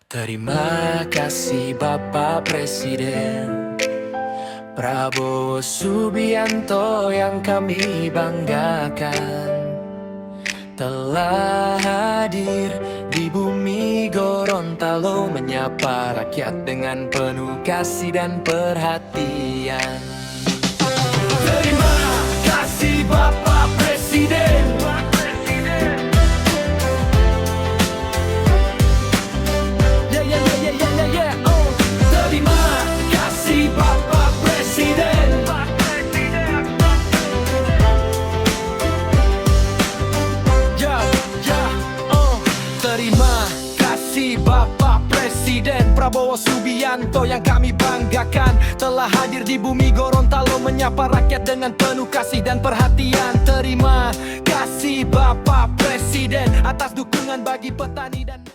Terima kasih Bapak Presiden Prabowo Subianto yang kami banggakan, telah hadir di bumi Gorontalo, menyapa rakyat dengan penuh kasih dan perhatian. Terima kasih Bapak Presiden. Terima kasih Bapak Presiden. Terima kasih Bapak Presiden Prabowo Subianto yang kami banggakan, telah hadir di bumi Gorontalo, menyapa rakyat dengan penuh kasih dan perhatian. Terima kasih Bapak Presiden atas dukungan bagi petani dan